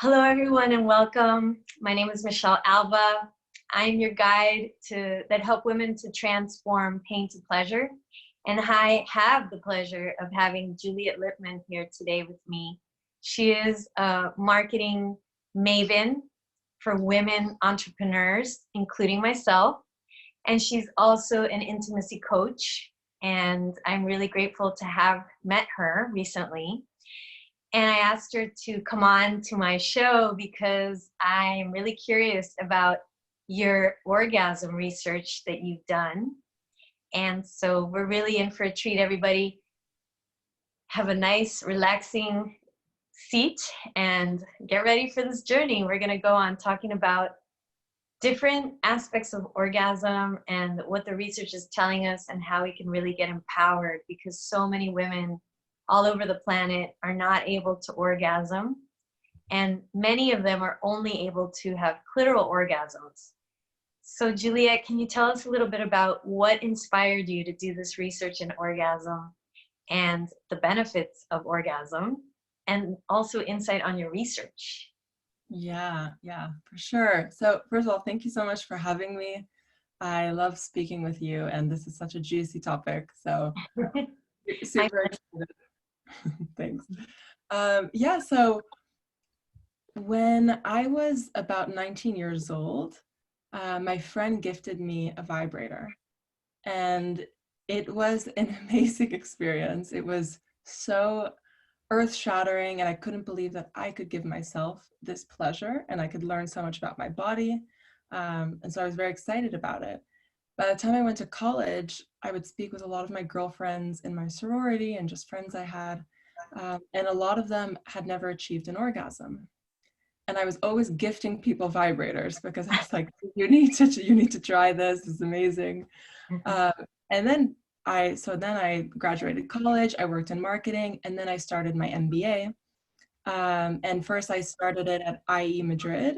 Hello, everyone, and welcome. My name is Michelle Alva. I'm your guide that help women to transform pain to pleasure. And I have the pleasure of having Juliet Lippman here today with me. She is a marketing maven for women entrepreneurs, including myself. And she's also an intimacy coach. And I'm really grateful to have met her recently. And I asked her to come on to my show because I'm really curious about your orgasm research that you've done. And so we're really in for a treat, everybody. Have a nice, relaxing seat and get ready for this journey. We're going to go on talking about different aspects of orgasm and what the research is telling us and how we can really get empowered, because so many women all over the planet are not able to orgasm, and many of them are only able to have clitoral orgasms. So Juliet, can you tell us a little bit about what inspired you to do this research in orgasm and the benefits of orgasm, and also insight on your research? Yeah, for sure. So first of all, thank you so much for having me. I love speaking with you, and this is such a juicy topic. So super excited. Thanks. So when I was about 19 years old, my friend gifted me a vibrator, and it was an amazing experience. It was so earth-shattering, and I couldn't believe that I could give myself this pleasure and I could learn so much about my body. And so I was very excited about it. By the time I went to college, I would speak with a lot of my girlfriends in my sorority and just friends I had, and a lot of them had never achieved an orgasm. And I was always gifting people vibrators because I was like, you need to try this. It's amazing. And then I graduated college, I worked in marketing, and then I started my MBA. And first I started it at IE Madrid,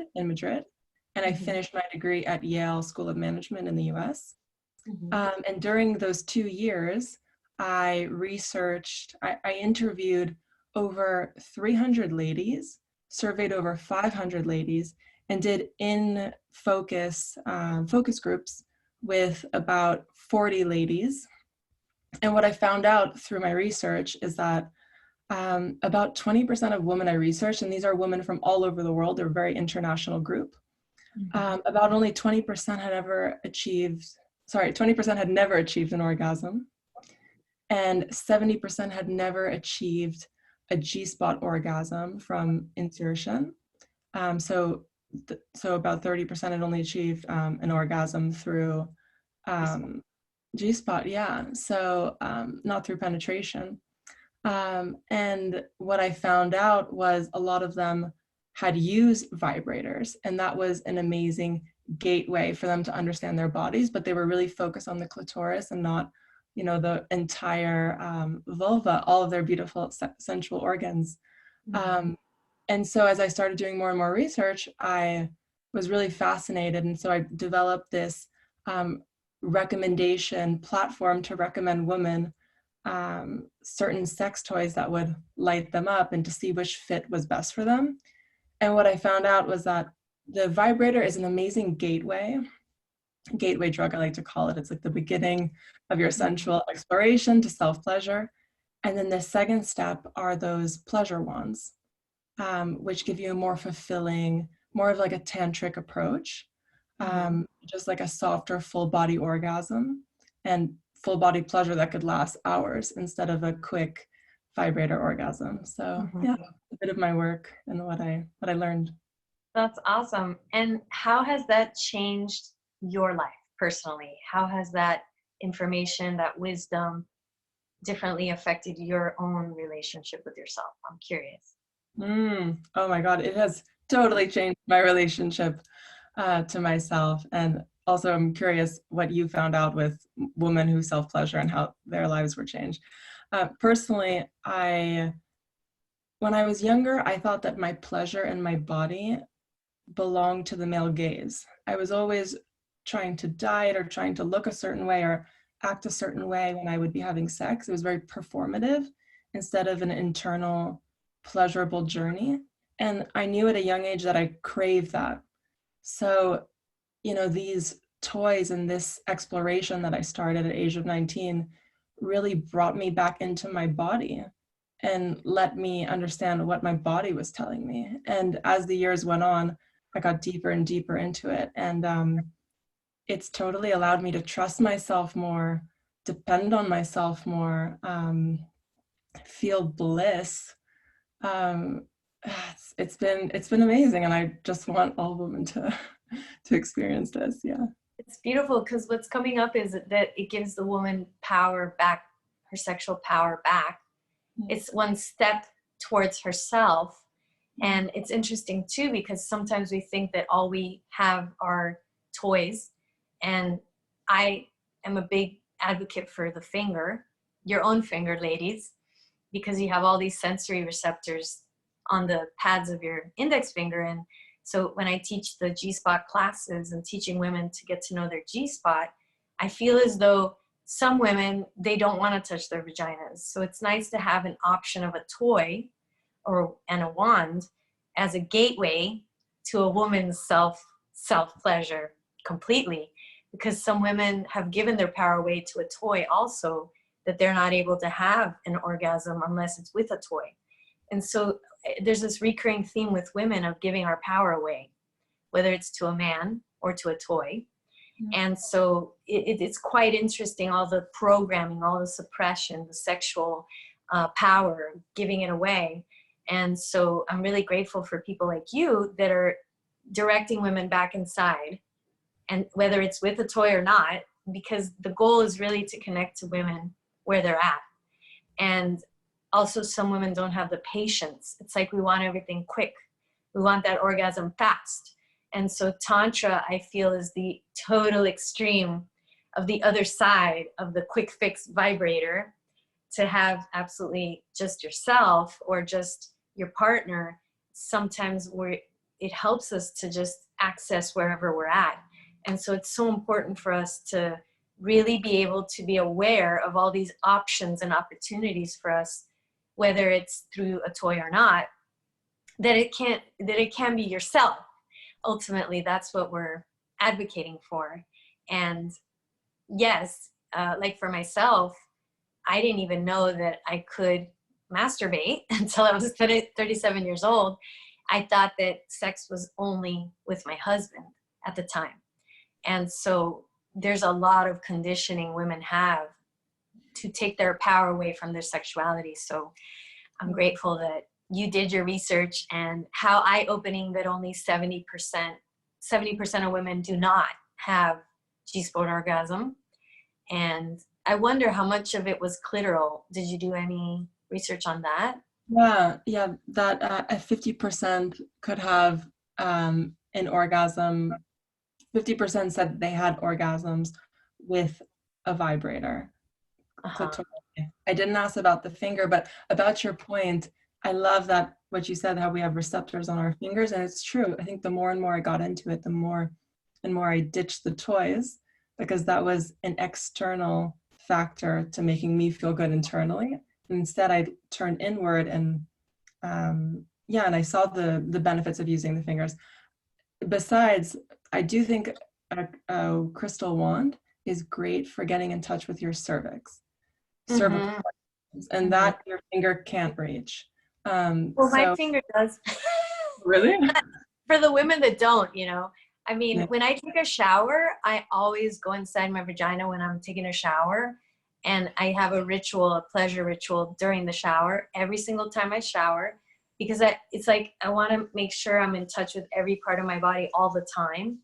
and I finished my degree at Yale School of Management in the US. And during those 2 years, I interviewed over 300 ladies, surveyed over 500 ladies, and did focus groups with about 40 ladies. And what I found out through my research is that about 20% of women I researched, and these are women from all over the world, they're a very international group, about only 20% had never achieved an orgasm, and 70% had never achieved a G-spot orgasm from insertion. So about 30% had only achieved an orgasm through G-spot, yeah. So not through penetration. And what I found out was a lot of them had used vibrators, and that was an amazing gateway for them to understand their bodies, but they were really focused on the clitoris and not, the entire vulva, all of their beautiful sensual organs. And so as I started doing more and more research, I was really fascinated. And so I developed this recommendation platform to recommend women certain sex toys that would light them up and to see which fit was best for them. And what I found out was that the vibrator is an amazing gateway drug, I like to call it. It's like the beginning of your sensual exploration to self-pleasure. And then the second step are those pleasure wands, which give you a more fulfilling, more of like a tantric approach, just like a softer full body orgasm and full body pleasure that could last hours instead of a quick vibrator orgasm. So yeah, a bit of my work and what I learned. That's awesome. And how has that changed your life personally? How has that information, that wisdom differently affected your own relationship with yourself? I'm curious. Oh my God, it has totally changed my relationship to myself. And also I'm curious what you found out with women who self-pleasure and how their lives were changed. Personally, when I was younger, I thought that my pleasure in my body belonged to the male gaze. I was always trying to diet or trying to look a certain way or act a certain way when I would be having sex. It was very performative instead of an internal pleasurable journey. And I knew at a young age that I craved that. So, you know, these toys and this exploration that I started at the age of 19 really brought me back into my body and let me understand what my body was telling me. And as the years went on, I got deeper and deeper into it. And it's totally allowed me to trust myself more, depend on myself more, feel bliss. Um, it's been amazing, and I just want all women to to experience this. Yeah. It's beautiful because what's coming up is that it gives the woman power back, her sexual power back. It's one step towards herself. And it's interesting too, because sometimes we think that all we have are toys. And I am a big advocate for the finger, your own finger, ladies, because you have all these sensory receptors on the pads of your index finger. And so when I teach the G-spot classes and teaching women to get to know their G-spot, I feel as though some women, they don't want to touch their vaginas. So it's nice to have an option of a toy and a wand as a gateway to a woman's self-pleasure completely. Because some women have given their power away to a toy also, that they're not able to have an orgasm unless it's with a toy. And so there's this recurring theme with women of giving our power away, whether it's to a man or to a toy. And so it's quite interesting, all the programming, all the suppression, the sexual power, giving it away. And so I'm really grateful for people like you that are directing women back inside, and whether it's with a toy or not, because the goal is really to connect to women where they're at. And also some women don't have the patience. It's like we want everything quick. We want that orgasm fast. And so Tantra, I feel, is the total extreme of the other side of the quick fix vibrator, to have absolutely just yourself or just your partner. Sometimes it helps us to just access wherever we're at. And so it's so important for us to really be able to be aware of all these options and opportunities for us, whether it's through a toy or not, that it can be yourself. Ultimately, that's what we're advocating for. And yes, like for myself, I didn't even know that I could masturbate until I was 37 years old. I thought that sex was only with my husband at the time. And so there's a lot of conditioning women have to take their power away from their sexuality. So I'm grateful that you did your research, and how eye-opening that only 70% of women do not have G-spot orgasm. And I wonder how much of it was clitoral. Did you do any research on that? Yeah, that 50% could have an orgasm. 50% said they had orgasms with a vibrator. Clitoral. I didn't ask about the finger, but about your point, I love that what you said, how we have receptors on our fingers, and it's true. I think the more and more I got into it, the more and more I ditched the toys, because that was an external factor to making me feel good internally. And instead, I turned inward, and and I saw the benefits of using the fingers. Besides, I do think a crystal wand is great for getting in touch with your cervix, cervical, and that your finger can't reach. Well, my finger does. Really? For the women that don't, I mean, when I take a shower, I always go inside my vagina when I'm taking a shower. And I have a ritual, a pleasure ritual during the shower, every single time I shower, because it's like I want to make sure I'm in touch with every part of my body all the time.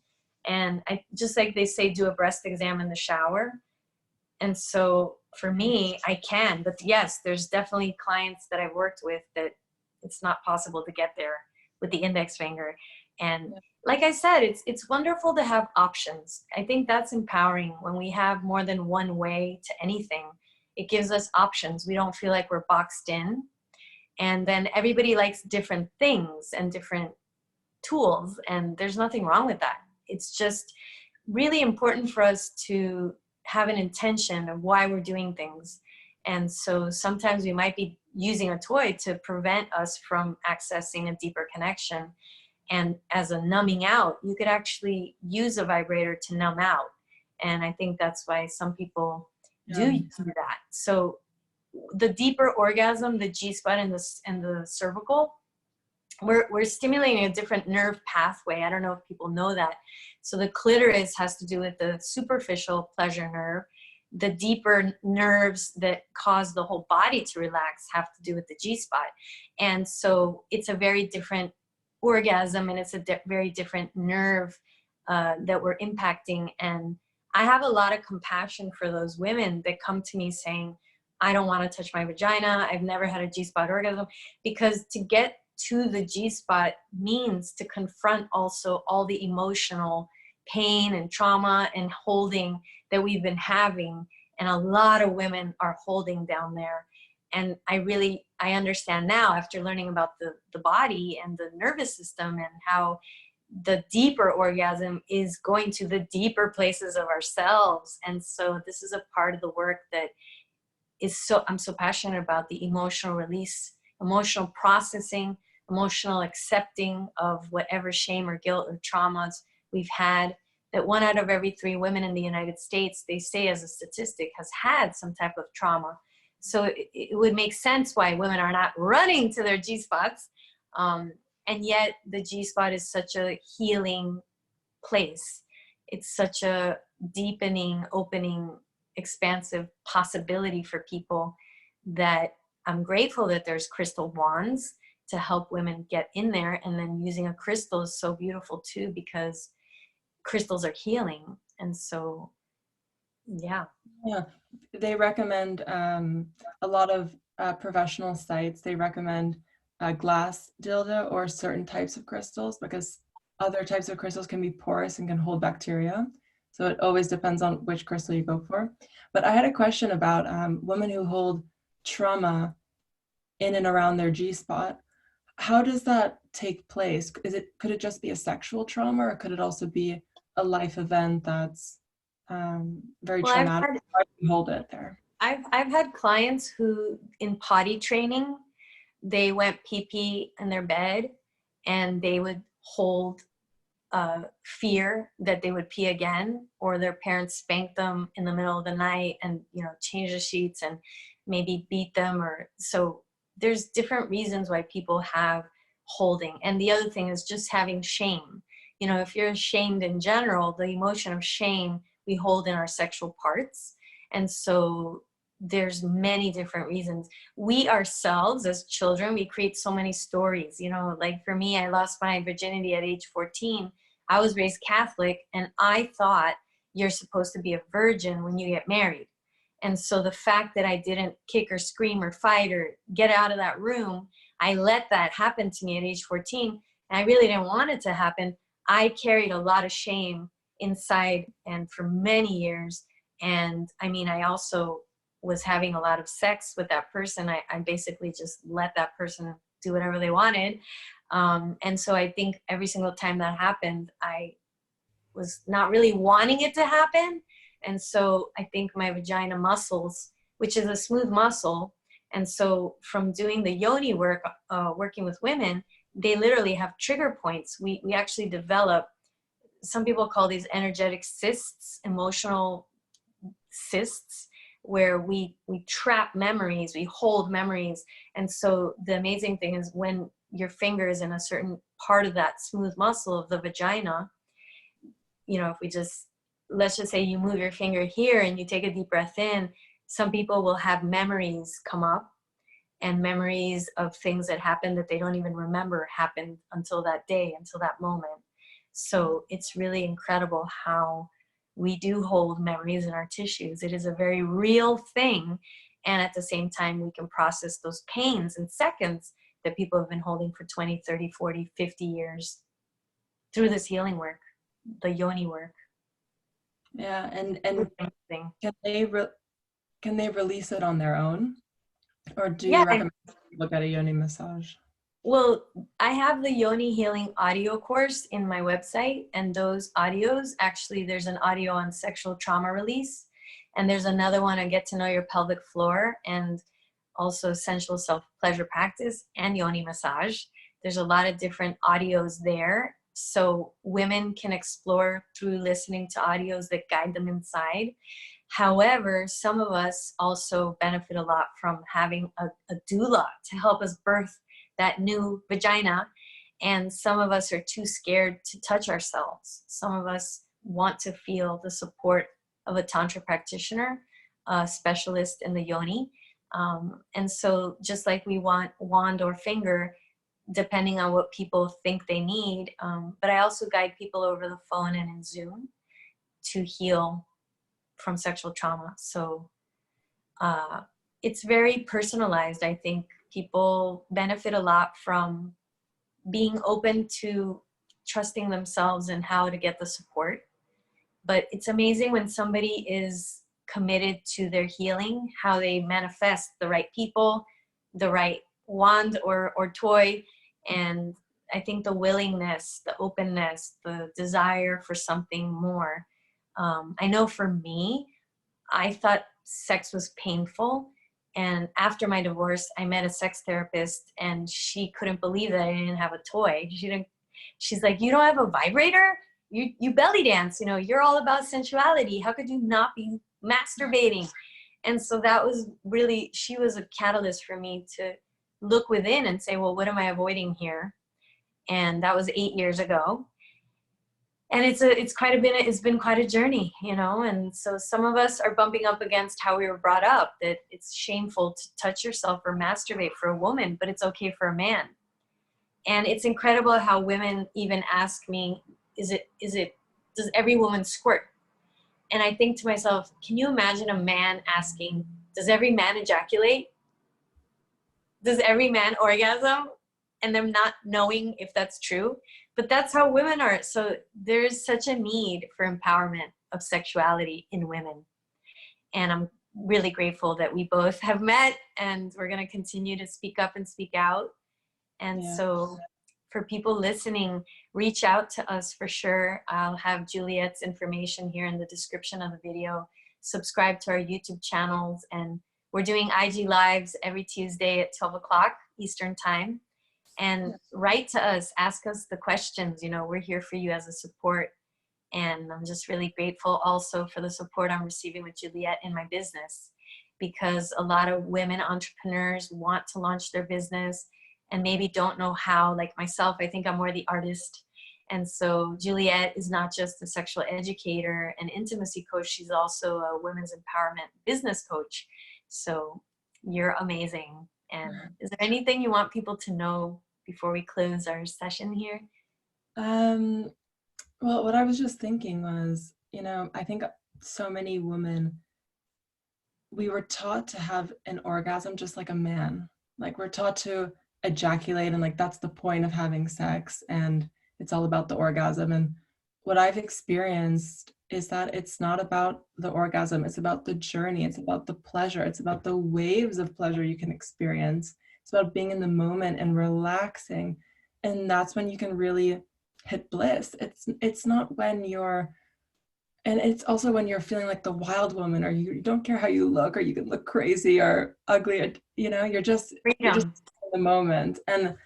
And I just, like they say, do a breast exam in the shower. And so for me, I can. But yes, there's definitely clients that I've worked with that it's not possible to get there with the index finger. And like I said, it's wonderful to have options. I think that's empowering when we have more than one way to anything. It gives us options. We don't feel like we're boxed in. And then everybody likes different things and different tools, and there's nothing wrong with that. It's just really important for us to have an intention of why we're doing things. And so sometimes we might be using a toy to prevent us from accessing a deeper connection. And as a numbing out, you could actually use a vibrator to numb out. And I think that's why some people do that. So the deeper orgasm, the G-spot and the cervical, we're stimulating a different nerve pathway. I don't know if people know that. So the clitoris has to do with the superficial pleasure nerve. The deeper nerves that cause the whole body to relax have to do with the G-spot. And so it's a very different orgasm, and it's a very different nerve that we're impacting. And I have a lot of compassion for those women that come to me saying, I don't want to touch my vagina. I've never had a G-spot orgasm. Because to get to the G-spot means to confront also all the emotional pain and trauma and holding that we've been having. And a lot of women are holding down there. And I understand now, after learning about the body and the nervous system, and how the deeper orgasm is going to the deeper places of ourselves. And so this is a part of the work that I'm so passionate about: the emotional release, emotional processing, emotional accepting of whatever shame or guilt or traumas we've had. That 1 out of every 3 women in the United States, they say as a statistic, has had some type of trauma. So it would make sense why women are not running to their G-spots. And yet the G-spot is such a healing place. It's such a deepening, opening, expansive possibility for people, that I'm grateful that there's crystal wands to help women get in there. And then using a crystal is so beautiful too, because crystals are healing. And so, yeah. They recommend a lot of professional sites. They recommend a glass dildo or certain types of crystals, because other types of crystals can be porous and can hold bacteria. So it always depends on which crystal you go for. But I had a question about women who hold trauma in and around their G-spot. How does that take place? Could it just be a sexual trauma, or could it also be a life event that's very traumatic? How do you hold it there? I've had clients who, in potty training, they went pee-pee in their bed, and they would hold fear that they would pee again, or their parents spanked them in the middle of the night and, change the sheets and maybe beat them. Or so there's different reasons why people have holding. And the other thing is just having shame. If you're ashamed in general, the emotion of shame we hold in our sexual parts. And so there's many different reasons. We ourselves as children, we create so many stories. Like for me, I lost my virginity at age 14. I was raised Catholic, and I thought you're supposed to be a virgin when you get married. And so the fact that I didn't kick or scream or fight or get out of that room, I let that happen to me at age 14. And I really didn't want it to happen. I carried a lot of shame inside, and for many years. And I also was having a lot of sex with that person. I basically just let that person do whatever they wanted. And so I think every single time that happened, I was not really wanting it to happen. And so I think my vagina muscles, which is a smooth muscle, and so from doing the yoni work, working with women, they literally have trigger points. We actually develop, some people call these energetic cysts, emotional cysts, where we trap memories, we hold memories. And so the amazing thing is, when your finger is in a certain part of that smooth muscle of the vagina, if let's just say you move your finger here and you take a deep breath in, some people will have memories come up, and memories of things that happened that they don't even remember happened until that day, until that moment. So it's really incredible how we do hold memories in our tissues. It is a very real thing. And at the same time, we can process those pains in seconds that people have been holding for 20, 30, 40, 50 years through this healing work, the yoni work. Yeah, and can they release it on their own? Or do you recommend people get a yoni massage? Well, I have the Yoni Healing audio course in my website, and those audios, actually there's an audio on sexual trauma release, And there's another one on get to know your pelvic floor, and also sensual self-pleasure practice and yoni massage. There's a lot of different audios there. So women can explore through listening to audios that guide them inside. However, some of us also benefit a lot from having a doula to help us birth that new vagina. And some of us are too scared to touch ourselves. Some of us want to feel the support of a tantra practitioner, a specialist in the yoni. And so just like we want wand or finger, depending on what people think they need. But I also guide people over the phone and in Zoom to heal from sexual trauma. So it's very personalized. I think people benefit a lot from being open to trusting themselves and how to get the support. But it's amazing when somebody is committed to their healing, how they manifest the right people, the right wand or toy. And I think the willingness, the openness, the desire for something more. I know for me, I thought sex was painful. And after my divorce, I met a sex therapist, and she couldn't believe that I didn't have a toy. She's like, you don't have a vibrator? You belly dance, you know, you're all about sensuality. How could you not be masturbating? And so that was really, she was a catalyst for me to look within and say, well, what am I avoiding here? And that was 8 years ago. And it's been quite a journey, you know. And so some of us are bumping up against how we were brought up, that it's shameful to touch yourself or masturbate for a woman, but it's okay for a man. And it's incredible how women even ask me, does every woman squirt? And I think to myself, can you imagine a man asking, does every man ejaculate? Does every man orgasm? And them not knowing if that's true. But that's how women are. So there's such a need for empowerment of sexuality in women. And I'm really grateful that we both have met, and we're going to continue to speak up and speak out. And so for people listening, reach out to us for sure. I'll have Juliet's information here in the description of the video. Subscribe to our YouTube channels, and we're doing IG Lives every Tuesday at 12 o'clock Eastern Time. And write to us, ask us the questions. You know, we're here for you as a support. And I'm just really grateful also for the support I'm receiving with Juliet in my business, because a lot of women entrepreneurs want to launch their business and maybe don't know how. Like myself, I think I'm more the artist. And so Juliet is not just a sexual educator and intimacy coach, she's also a women's empowerment business coach. So you're amazing. And is there anything you want people to know before we close our session here? Well, what I was just thinking was, you know, I think so many women, we were taught to have an orgasm just like a man. Like we're taught to ejaculate, and like that's the point of having sex, and it's all about the orgasm. And what I've experienced is that it's not about the orgasm, it's about the journey, it's about the pleasure, it's about the waves of pleasure you can experience. It's about being in the moment and relaxing. And that's when you can really hit bliss. It's not when you're, and it's also when you're feeling like the wild woman, or you don't care how you look, or you can look crazy or ugly, or, you know, you're just in the moment. And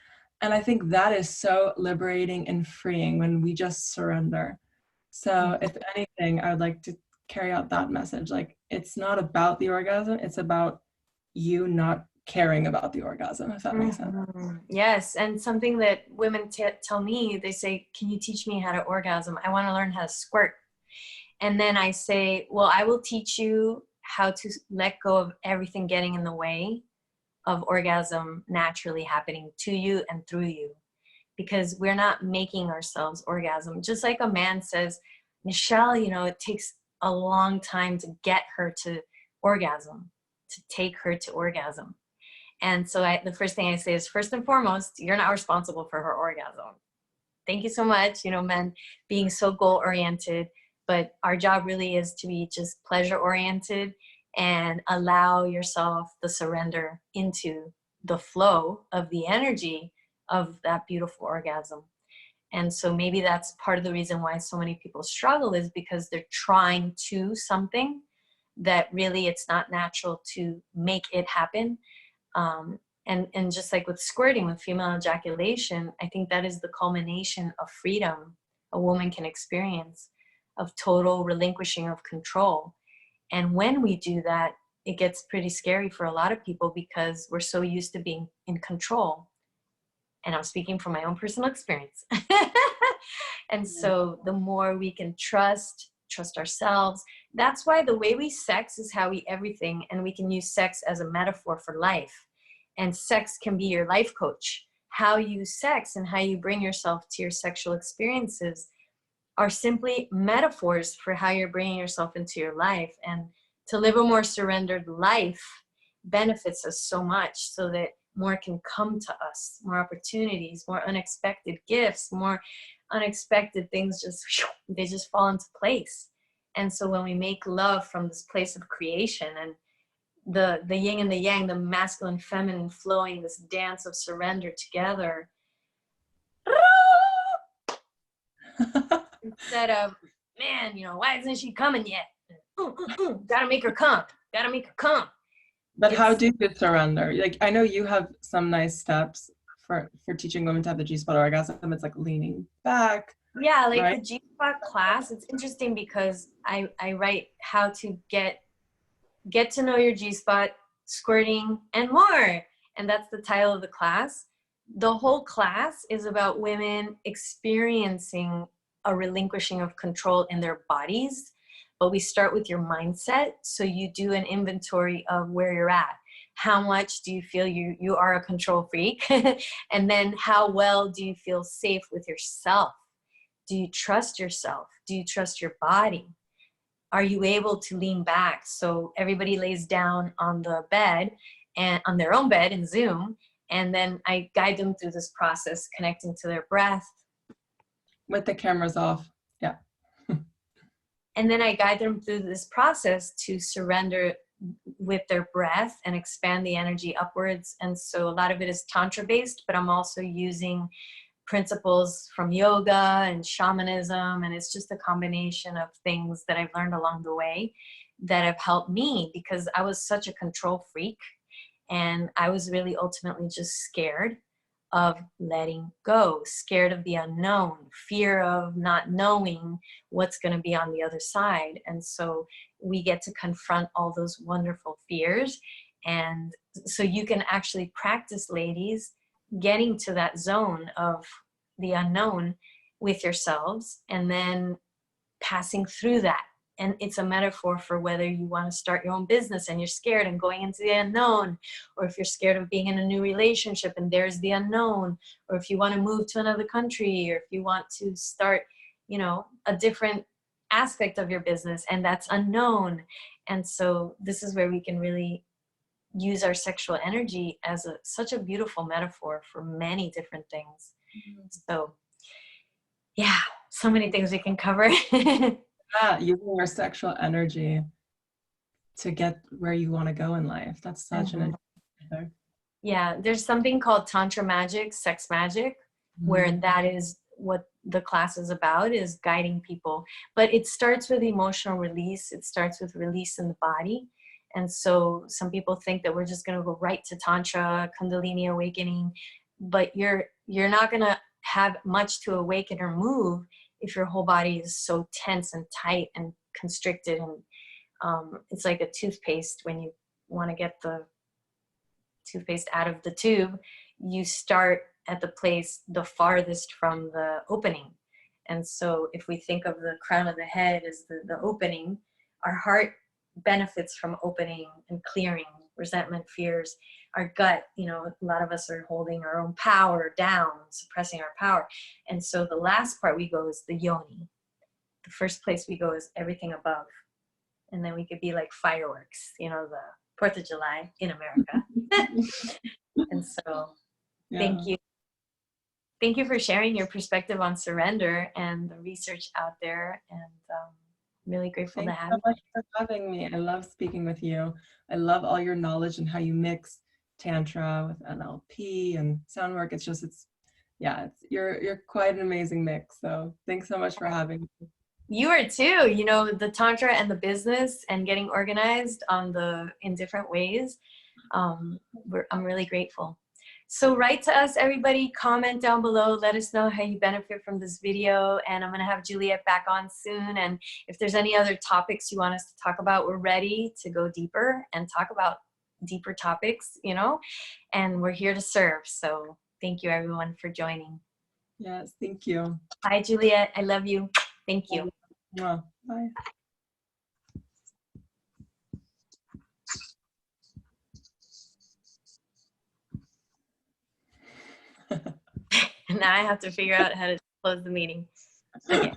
I think that is so liberating and freeing when we just surrender. So if anything, I would like to carry out that message. Like, it's not about the orgasm, it's about you not caring about the orgasm, if that makes sense. Yes. And something that women tell me, they say, can you teach me how to orgasm? I want to learn how to squirt. And then I say, well, I will teach you how to let go of everything getting in the way of orgasm naturally happening to you and through you, because we're not making ourselves orgasm. Just like a man says, Michelle, you know, it takes a long time to get her to orgasm, to take her to orgasm. And so the first thing I say is, first and foremost, you're not responsible for her orgasm. Thank you so much, you know, men being so goal-oriented, but our job really is to be just pleasure-oriented and allow yourself the surrender into the flow of the energy of that beautiful orgasm. And so maybe that's part of the reason why so many people struggle, is because they're trying to something that really it's not natural to make it happen. And just like with squirting, with female ejaculation, I think that is the culmination of freedom a woman can experience, of total relinquishing of control. And when we do that, it gets pretty scary for a lot of people because we're so used to being in control. And I'm speaking from my own personal experience. And so the more we can trust ourselves, that's why the way we sex is how we everything. And we can use sex as a metaphor for life. And sex can be your life coach. How you use sex and how you bring yourself to your sexual experiences are simply metaphors for how you're bringing yourself into your life. And to live a more surrendered life benefits us so much, so that more can come to us, more opportunities, more unexpected gifts, more unexpected things they just fall into place. And so when we make love from this place of creation, and the yin and the yang, the masculine, feminine flowing, this dance of surrender together, instead of, man, why isn't she coming yet? Gotta make her come. Gotta make her come. But how do you surrender? Like, I know you have some nice steps for teaching women to have the G-spot orgasm. It's like leaning back. Yeah, like right? the G-spot class, it's interesting because I write how to get to know your G-spot, squirting, and more. And that's the title of the class. The whole class is about women experiencing a relinquishing of control in their bodies. But we start with your mindset. So you do an inventory of where you're at. How much do you feel you are a control freak? And then how well do you feel safe with yourself? Do you trust yourself? Do you trust your body? Are you able to lean back? So everybody lays down on the bed, and on their own bed in Zoom. And then I guide them through this process, connecting to their breath. With the cameras off. Yeah. And then I guide them through this process to surrender with their breath and expand the energy upwards. And so a lot of it is tantra based, but I'm also using principles from yoga and shamanism. And it's just a combination of things that I've learned along the way that have helped me, because I was such a control freak. And I was really ultimately just scared of letting go, scared of the unknown, fear of not knowing what's going to be on the other side. And so we get to confront all those wonderful fears. And so you can actually practice, ladies, getting to that zone of the unknown with yourselves, and then passing through that. And it's a metaphor for whether you want to start your own business and you're scared and going into the unknown, or if you're scared of being in a new relationship and there's the unknown, or if you want to move to another country, or if you want to start, a different aspect of your business and that's unknown. And so this is where we can really use our sexual energy as such a beautiful metaphor for many different things. Mm-hmm. So yeah, so many things we can cover. Yeah, using your sexual energy to get where you want to go in life. That's such an interesting. Yeah, there's something called tantra magic, sex magic, where that is what the class is about, is guiding people. But it starts with emotional release. It starts with release in the body. And so some people think that we're just going to go right to tantra, kundalini awakening, but you're not going to have much to awaken or move if your whole body is so tense and tight and constricted. And it's like a toothpaste. When you want to get the toothpaste out of the tube, you start at the place the farthest from the opening. And so if we think of the crown of the head as the opening, our heart benefits from opening and clearing resentment, fears. Our gut, a lot of us are holding our own power down, suppressing our power. And so the last part we go is the yoni. The first place we go is everything above. And then we could be like fireworks, the 4th of July in America. And so thank you. Thank you for sharing your perspective on surrender and the research out there. And I'm really grateful to have you. Thanks so much for having me. I love speaking with you. I love all your knowledge and how you mix Tantra with NLP and sound work. You're quite an amazing mix. So thanks so much for having me. You are too, you know, the Tantra and the business and getting organized in different ways. I'm really grateful. So write to us, everybody, comment down below, let us know how you benefit from this video, and I'm gonna have Juliet back on soon, and if there's any other topics you want us to talk about, we're ready to go deeper and talk about deeper topics, you know, and we're here to serve. So thank you everyone for joining. Yes, thank you. Bye, Juliet, I love you. Thank you. Bye. Now I have to figure out how to close the meeting. Okay.